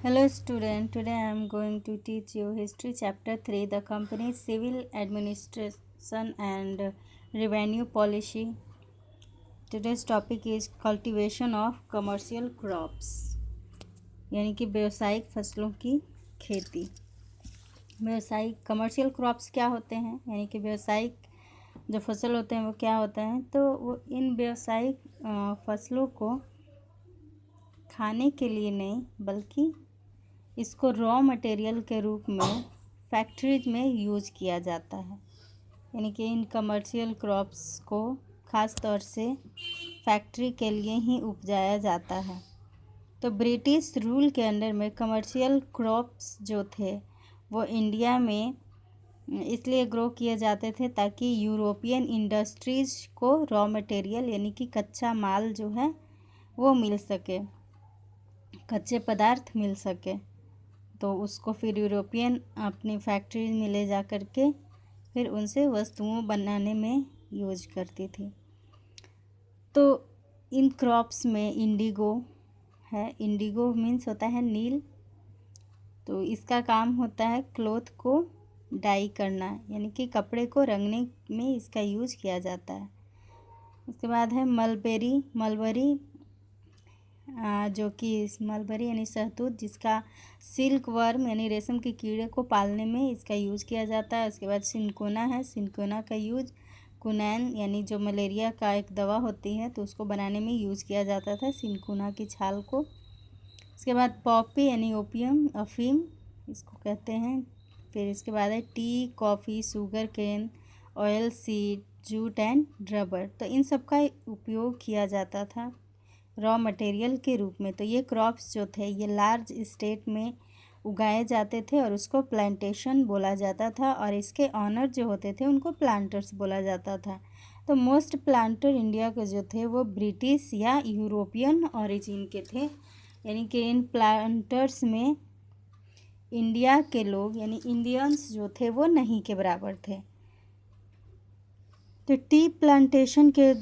Hello student, today I am going to teach you History Chapter 3, the company's civil administration and revenue policy. Today's topic is cultivation of commercial crops, यानी कि व्यावसायिक फसलों की खेती। व्यावसायिक commercial crops क्या होते हैं, यानी कि व्यावसायिक जो फसल होते हैं वो क्या होते हैं। तो वो इन व्यावसायिक फसलों को खाने के लिए नहीं बल्कि इसको रॉ मटेरियल के रूप में फैक्ट्रीज में यूज़ किया जाता है। यानी कि इन कमर्शियल क्रॉप्स को ख़ास तौर से फैक्ट्री के लिए ही उपजाया जाता है। तो ब्रिटिश रूल के अंडर में कमर्शियल क्रॉप्स जो थे वो इंडिया में इसलिए ग्रो किए जाते थे ताकि यूरोपियन इंडस्ट्रीज़ को रॉ मटेरियल यानी कि कच्चा माल जो है वो मिल सके, कच्चे पदार्थ मिल सके। तो उसको फिर यूरोपियन अपनी फैक्ट्री में ले जा कर के फिर उनसे वस्तुओं बनाने में यूज करती थी। तो इन क्रॉप्स में इंडिगो है। इंडिगो मीन्स होता है नील। तो इसका काम होता है क्लॉथ को डाई करना, यानी कि कपड़े को रंगने में इसका यूज किया जाता है। उसके बाद है मलबरी जो कि मलबरी यानी शहतूत, जिसका सिल्क वर्म यानी रेशम के कीड़े को पालने में इसका यूज़ किया जाता है। उसके बाद सिनकोना है। सिनकोना का यूज कुनैन यानी जो मलेरिया का एक दवा होती है तो उसको बनाने में यूज़ किया जाता था, सिनकोना की छाल को। उसके बाद पॉपी यानी ओपियम, अफीम इसको कहते हैं। फिर इसके बाद है tea, coffee, sugar cane, oil seed, jute and rubber. तो इन सब का उपयोग किया जाता था रॉ मटेरियल के रूप में। तो ये क्रॉप्स जो थे ये लार्ज स्टेट में उगाए जाते थे और उसको प्लांटेशन बोला जाता था, और इसके ऑनर जो होते थे उनको प्लांटर्स बोला जाता था। तो मोस्ट प्लांटर इंडिया के जो थे वो ब्रिटिश या यूरोपियन ओरिजिन के थे, यानी कि इन प्लांटर्स में इंडिया के लोग यानी इंडियंस जो थे वो नहीं के बराबर थे। तो टी प्लांटेशन के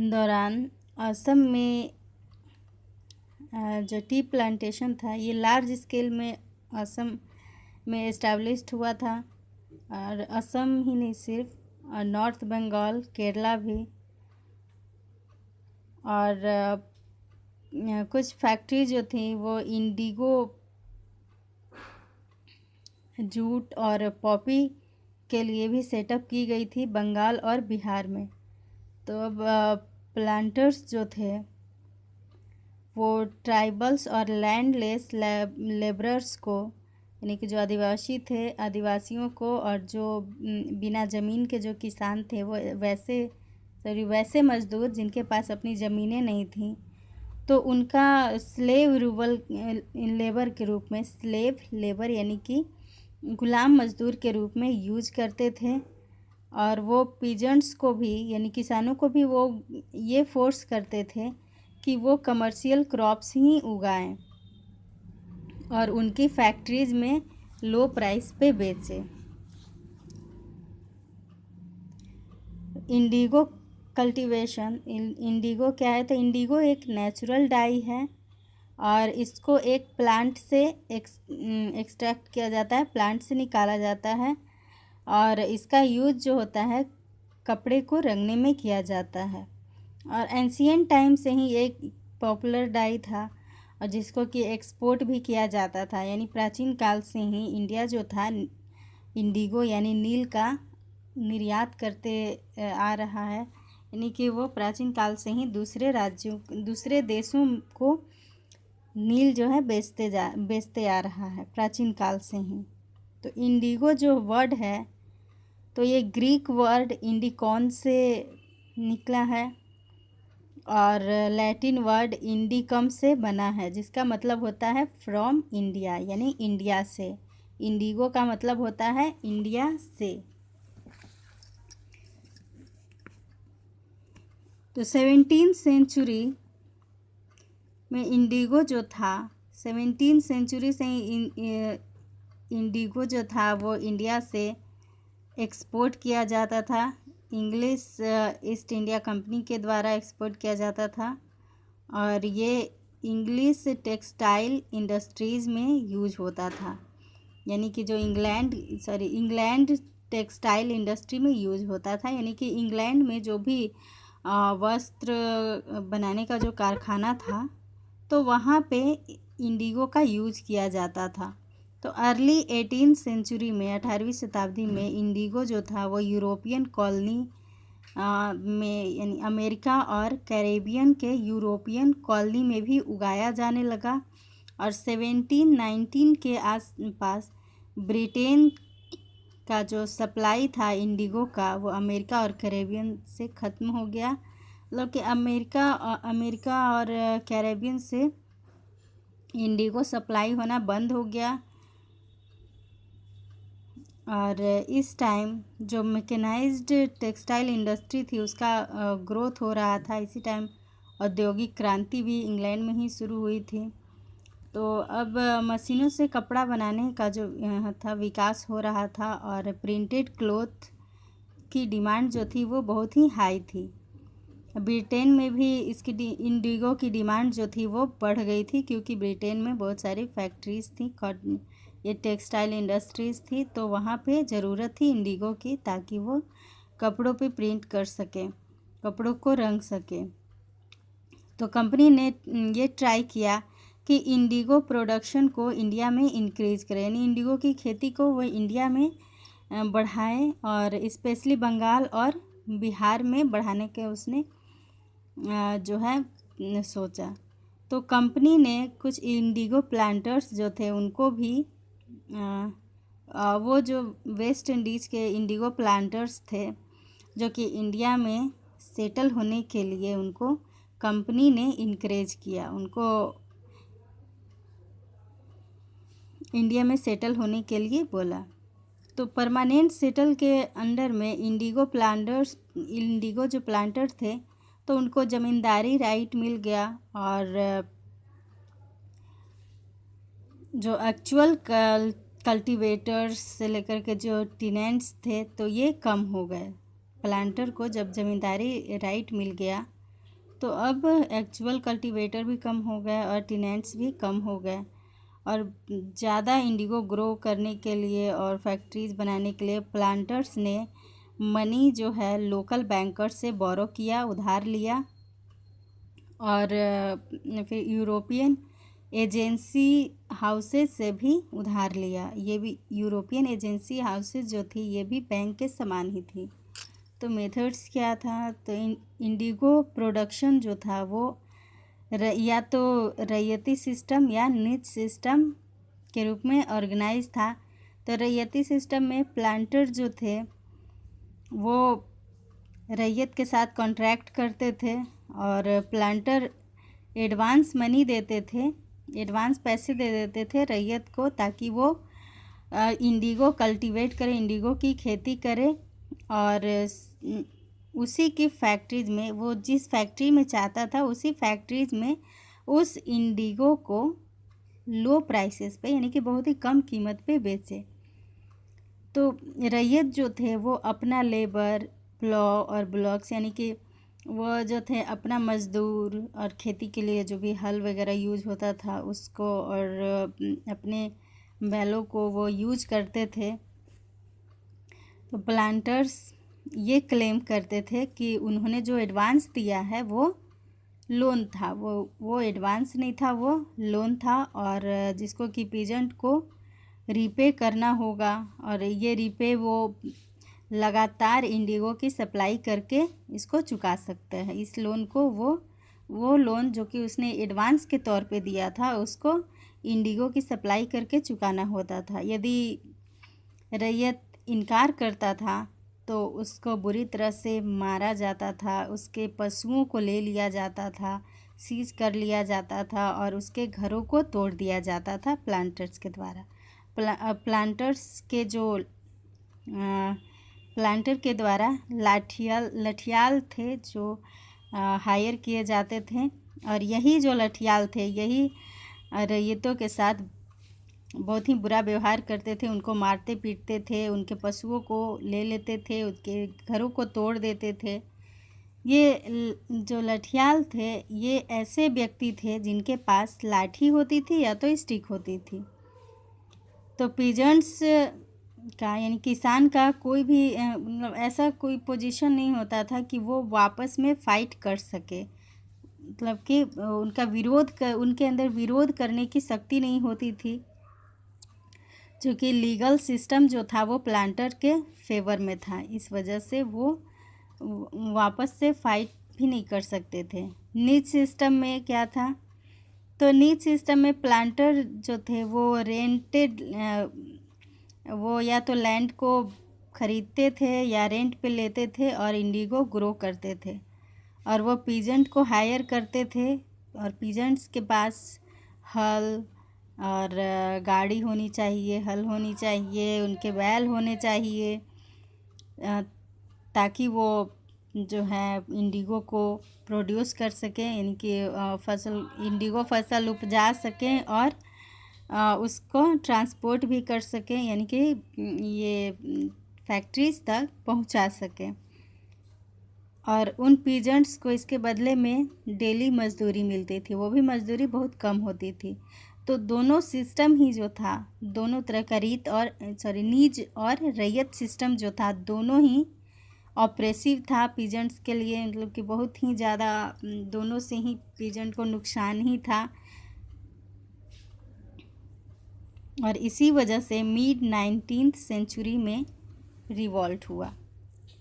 दौरान असम में जो टी प्लांटेशन था ये लार्ज स्केल में असम में इस्टेब्लिश्ड हुआ था, और असम ही नहीं सिर्फ नॉर्थ बंगाल, केरला भी, और कुछ फैक्ट्री जो थी वो इंडिगो, जूट और पॉपी के लिए भी सेटअप की गई थी बंगाल और बिहार में। तो अब प्लांटर्स जो थे वो ट्राइबल्स और लैंडलेस लेबरर्स को, यानी कि जो आदिवासी थे, आदिवासियों को, और जो बिना ज़मीन के जो किसान थे वो वैसे मज़दूर जिनके पास अपनी ज़मीनें नहीं थीं, तो उनका स्लेव रूबल लेबर के रूप में, स्लेव लेबर यानी कि गुलाम मज़दूर के रूप में यूज करते थे। और वो पीजेंट्स को भी यानी किसानों को भी वो ये फोर्स करते थे कि वो कमर्शियल क्रॉप्स ही उगाएं और उनकी फैक्ट्रीज़ में लो प्राइस पे बेचें। इंडिगो कल्टीवेशन, इंडिगो क्या है? तो इंडिगो एक नेचुरल डाई है और इसको एक प्लांट से एक्सट्रैक्ट किया जाता है, प्लांट से निकाला जाता है, और इसका यूज जो होता है कपड़े को रंगने में किया जाता है। और एंशियंट टाइम से ही एक पॉपुलर डाई था और जिसको कि एक्सपोर्ट भी किया जाता था, यानी प्राचीन काल से ही इंडिया जो था इंडिगो यानी नील का निर्यात करते आ रहा है, यानी कि वो प्राचीन काल से ही दूसरे देशों को नील जो है बेचते आ रहा है प्राचीन काल से ही। तो इंडिगो जो वर्ड है तो ये ग्रीक वर्ड इंडिकॉन से निकला है और लैटिन वर्ड इंडिकम से बना है, जिसका मतलब होता है फ्रॉम इंडिया, यानी इंडिया से। इंडिगो का मतलब होता है इंडिया से। तो 17th सेंचुरी में इंडिगो जो था, 17th सेंचुरी से ही इंडिगो जो था वो इंडिया से एक्सपोर्ट किया जाता था। इंग्लिश ईस्ट इंडिया कंपनी के द्वारा एक्सपोर्ट किया जाता था, और ये इंग्लिश टेक्सटाइल इंडस्ट्रीज़ में यूज होता था, यानी कि जो इंग्लैंड टेक्सटाइल इंडस्ट्री में यूज होता था, यानी कि इंग्लैंड में जो भी वस्त्र बनाने का जो कारखाना था तो वहाँ पे इंडिगो का यूज किया जाता था। तो अर्ली 18th सेंचुरी में 18वीं शताब्दी में इंडिगो जो था वो यूरोपियन कॉलोनी में यानी अमेरिका और कैरेबियन के यूरोपियन कॉलोनी में भी उगाया जाने लगा और 1719 के आसपास ब्रिटेन का जो सप्लाई था इंडिगो का वो अमेरिका और कैरेबियन से ख़त्म हो गया। मतलब कि अमेरिका और कैरेबियन से इंडिगो सप्लाई होना बंद हो गया और इस टाइम जो मैकेनाइज्ड टेक्सटाइल इंडस्ट्री थी उसका ग्रोथ हो रहा था। इसी टाइम औद्योगिक क्रांति भी इंग्लैंड में ही शुरू हुई थी। तो अब मशीनों से कपड़ा बनाने का जो था विकास हो रहा था और प्रिंटेड क्लॉथ की डिमांड जो थी वो बहुत ही हाई थी। ब्रिटेन में भी इंडिगो की डिमांड जो थी वो बढ़ गई थी क्योंकि ब्रिटेन में बहुत सारी फैक्ट्रीज़ थी, ये टेक्सटाइल इंडस्ट्रीज़ थी, तो वहाँ पे ज़रूरत थी इंडिगो की ताकि वो कपड़ों पे प्रिंट कर सके, कपड़ों को रंग सके। तो कंपनी ने ये ट्राई किया कि इंडिगो प्रोडक्शन को इंडिया में इंक्रीज़ करें, यानी इंडिगो की खेती को वो इंडिया में बढ़ाएं और स्पेशली बंगाल और बिहार में बढ़ाने के उसने जो है सोचा। तो कंपनी ने कुछ इंडिगो प्लांटर्स जो थे उनको भी वो जो वेस्ट इंडीज़ के इंडिगो प्लांटर्स थे जो कि इंडिया में सेटल होने के लिए उनको कंपनी ने इनकरेज किया, उनको इंडिया में सेटल होने के लिए बोला। तो परमानेंट सेटल के अंडर में इंडिगो जो प्लांटर थे तो उनको ज़मींदारी राइट मिल गया और जो एक्चुअल कल्टीवेटर्स से लेकर के जो टेनेंट्स थे तो ये कम हो गए। प्लांटर को जब ज़मींदारी राइट मिल गया तो अब एक्चुअल कल्टीवेटर भी कम हो गए और टेनेंट्स भी कम हो गए और ज़्यादा इंडिगो ग्रो करने के लिए और फैक्ट्रीज़ बनाने के लिए प्लांटर्स ने मनी जो है लोकल बैंकर से बोरो किया, उधार लिया और फिर यूरोपियन एजेंसी हाउसेज से भी उधार लिया। ये भी यूरोपियन एजेंसी हाउसेज जो थी ये भी बैंक के समान ही थी। तो मेथड्स क्या था, तो इंडिगो प्रोडक्शन जो था वो या तो रैयती सिस्टम या निज सिस्टम के रूप में ऑर्गेनाइज था। तो रैयती सिस्टम में प्लांटर जो थे वो रैयत के साथ कॉन्ट्रैक्ट करते थे और प्लांटर एडवांस मनी देते थे, एडवांस पैसे दे देते थे रैयत को ताकि वो इंडिगो कल्टीवेट करे, इंडिगो की खेती करे और उसी की फैक्ट्रीज़ में वो जिस फैक्ट्री में चाहता था उसी फैक्ट्रीज़ में उस इंडिगो को लो प्राइसेस पे यानी कि बहुत ही कम कीमत पे बेचे। तो रैयत जो थे वो अपना लेबर प्लॉ और ब्लॉक्स यानी कि वो जो थे अपना मज़दूर और खेती के लिए जो भी हल वगैरह यूज होता था उसको और अपने बैलों को वो यूज करते थे। तो प्लांटर्स ये क्लेम करते थे कि उन्होंने जो एडवांस दिया है वो लोन था, वो एडवांस नहीं था, वो लोन था और जिसको कि पीजेंट को रीपे करना होगा और ये रीपे वो लगातार इंडिगो की सप्लाई करके इसको चुका सकते हैं। इस लोन को वो लोन जो कि उसने एडवांस के तौर पे दिया था उसको इंडिगो की सप्लाई करके चुकाना होता था। यदि रैयत इनकार करता था तो उसको बुरी तरह से मारा जाता था, उसके पशुओं को ले लिया जाता था, सीज कर लिया जाता था और उसके घरों को तोड़ दिया जाता था प्लांटर्स के द्वारा। प्लांटर्स के जो प्लांटर के द्वारा लठियाल थे जो हायर किए जाते थे और यही जो लठियाल थे यही रैयतों के साथ बहुत ही बुरा व्यवहार करते थे, उनको मारते पीटते थे, उनके पशुओं को ले लेते थे, उनके घरों को तोड़ देते थे। जो लठियाल थे ये ऐसे व्यक्ति थे जिनके पास लाठी होती थी या तो स्टिक होती थी। तो पीजेंट्स का यानी किसान का कोई भी मतलब ऐसा कोई पोजीशन नहीं होता था कि वो वापस में फ़ाइट कर सके, मतलब कि उनके अंदर विरोध करने की शक्ति नहीं होती थी, क्योंकि लीगल सिस्टम जो था वो प्लांटर के फेवर में था। इस वजह से वो वापस से फाइट भी नहीं कर सकते थे। नीच सिस्टम में क्या था, तो नीच सिस्टम में प्लांटर जो थे वो वो या तो लैंड को ख़रीदते थे या रेंट पे लेते थे और इंडिगो ग्रो करते थे, और वो पीजेंट को हायर करते थे, और पीजेंट्स के पास हल और गाड़ी होनी चाहिए, हल होनी चाहिए, उनके बैल होने चाहिए, ताकि वो जो है इंडिगो को प्रोड्यूस कर सकें, यानी कि इंडिगो फसल उपजा सकें और उसको ट्रांसपोर्ट भी कर सकें, यानी कि ये फैक्ट्रीज तक पहुंचा सकें। और उन पीजेंट्स को इसके बदले में डेली मजदूरी मिलती थी, वो भी मजदूरी बहुत कम होती थी। तो दोनों सिस्टम ही जो था, दोनों तरह का नीज और रैयत सिस्टम जो था, दोनों ही ऑप्रेसिव था पीजेंट्स के लिए, मतलब कि बहुत ही ज़्यादा दोनों से ही पीजेंट को नुकसान ही था। और इसी वजह से मिड 19th सेंचुरी में रिवॉल्ट हुआ।